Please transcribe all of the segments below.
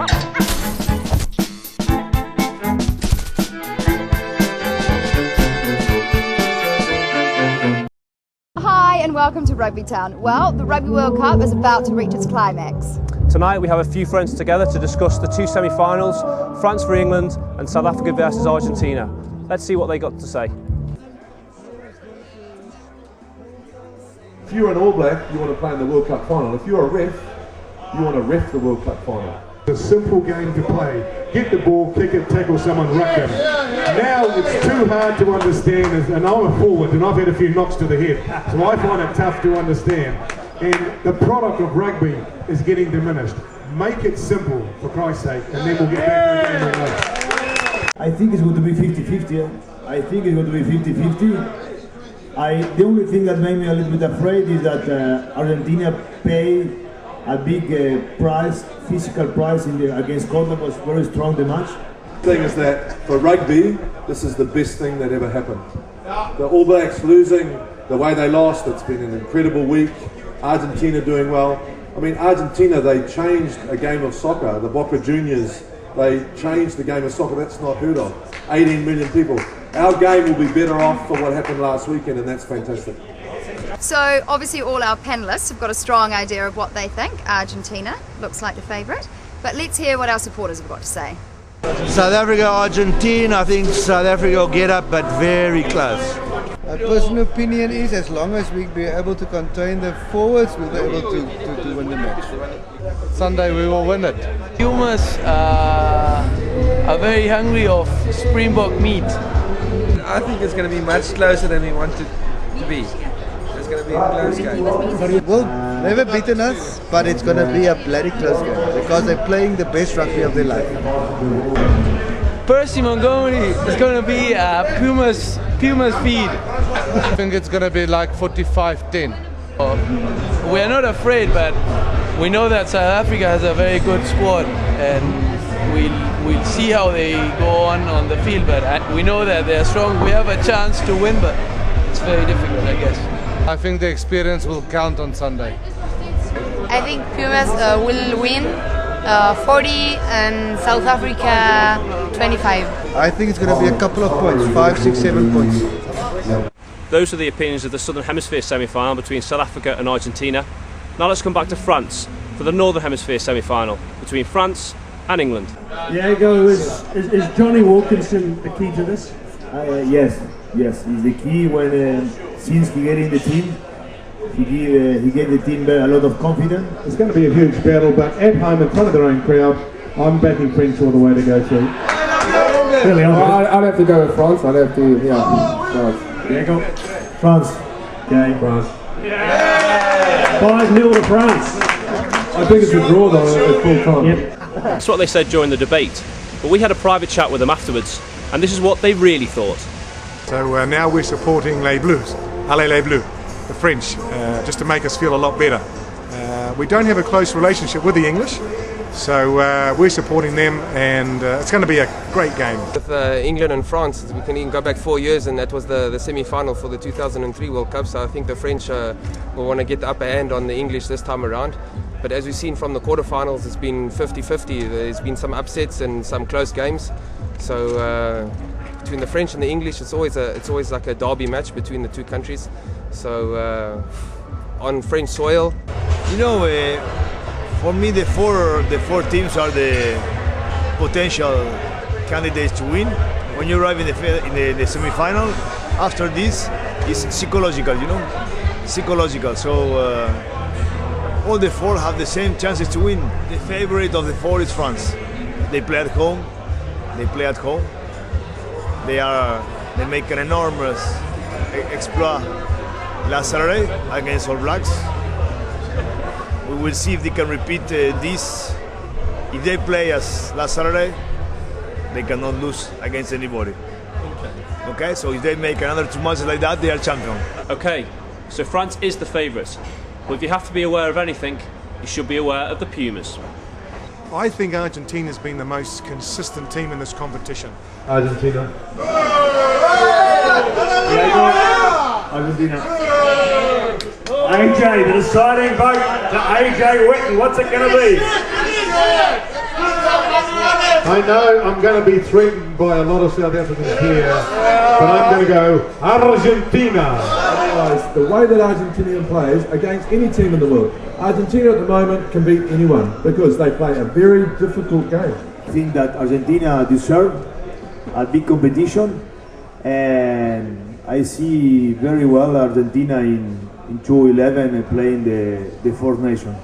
Hi and welcome to Rugby Town. Well, the Rugby World Cup is about to reach its climax. Tonight we have a few friends together to discuss the two semi-finals, France for England and South Africa versus Argentina. Let's see what they got to say. If you're an All Black, you want to play in the World Cup final. If you're a ref, you want to ref the World Cup final. It's a simple game to play. Get the ball, kick it, tackle someone, ruck them. Now it's too hard to understand, and I'm a forward and I've had a few knocks to the head, so I find it tough to understand. And the product of rugby is getting diminished. Make it simple, for Christ's sake, and then we'll get back to the game. I think it's going to be 50-50. I think it's going to be 50-50. The only thing that made me a little bit afraid is that Argentina paid a big price, physical price against Scotland. Was very strong the match. The thing is that for rugby, this is the best thing that ever happened. The All Blacks losing the way they lost, it's been an incredible week. Argentina doing well. I mean, Argentina, they changed a game of soccer. The Boca Juniors, they changed the game of soccer. That's not heard of. 18 million people. Our game will be better off for what happened last weekend, and that's fantastic. So obviously all our panellists have got a strong idea of what they think. Argentina looks like the favourite, but let's hear what our supporters have got to say. South Africa, Argentina, I think South Africa will get up, but very close. My personal opinion is as long as we be able to contain the forwards, we'll be able to win the match. Sunday we will win it. Pumas are very hungry of Springbok meat. I think it's going to be much closer than we want it to be. It's going to be a close game. Well, never beaten us, but it's going to be a bloody close game because they're playing the best rugby of their life. Percy Montgomery is going to be Puma's feed. I think it's going to be like 45-10. We're not afraid, but we know that South Africa has a very good squad, and we'll see how they go on the field. But we know that they're strong. We have a chance to win, but it's very difficult, I guess. I think the experience will count on Sunday. I think Pumas will win 40 and South Africa 25. I think it's going to be a couple of points, 5, 6, 7 points. Those are the opinions of the Southern Hemisphere semi-final between South Africa and Argentina. Now let's come back to France for the Northern Hemisphere semi-final between France and England. Diego, is Johnny Wilkinson the key to this? Yes, he's the key. Since he get in the team, he gave the team a lot of confidence. It's going to be a huge battle, but at home in front of their own crowd, I'm backing French all the way to go through. Really, I'd have to go with France. I'd have to, France. Diego? France. Okay. France. 5-0 to France. I think it's a draw though at full time. Yep. That's what they said during the debate, but we had a private chat with them afterwards, and this is what they really thought. So now we're supporting Les Bleus, Allez les Bleus, the French, just to make us feel a lot better. We don't have a close relationship with the English, so we're supporting them, and it's going to be a great game. With England and France, we can even go back 4 years, and that was the semi-final for the 2003 World Cup, so I think the French will want to get the upper hand on the English this time around. But as we've seen from the quarterfinals, it's been 50-50. There's been some upsets and some close games. So between the French and the English, it's always like a derby match between the two countries. So on French soil, you know, for me the four teams are the potential candidates to win. When you arrive in the semi-final, after this, it's psychological. You know, psychological. So. All the four have the same chances to win. The favorite of the four is France. They play at home. They make an enormous exploit last Saturday against All Blacks. We will see if they can repeat this. If they play as last Saturday, they cannot lose against anybody. Okay, so if they make another 2 matches like that, they are champion. Okay, so France is the favourite. Well, if you have to be aware of anything, you should be aware of the Pumas. I think Argentina's been the most consistent team in this competition. Argentina. Argentina. AJ, the deciding vote to AJ Witten. What's it going to be? I know I'm going to be threatened by a lot of South Africans here, but I'm going to go Argentina. Guys, the way that Argentina plays against any team in the world, Argentina at the moment can beat anyone because they play a very difficult game. I think that Argentina deserves a big competition, and I see very well Argentina in 2011 and playing the fourth nation.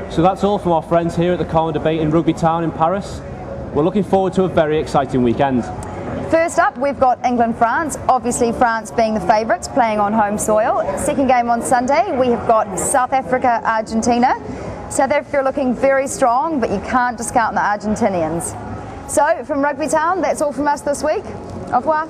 So that's all from our friends here at the Common Debate in Rugby Town in Paris. We're looking forward to a very exciting weekend. First up, we've got England-France. Obviously, France being the favourites, playing on home soil. Second game on Sunday, we have got South Africa-Argentina. South Africa are looking very strong, but you can't discount the Argentinians. So, from Rugby Town, that's all from us this week. Au revoir.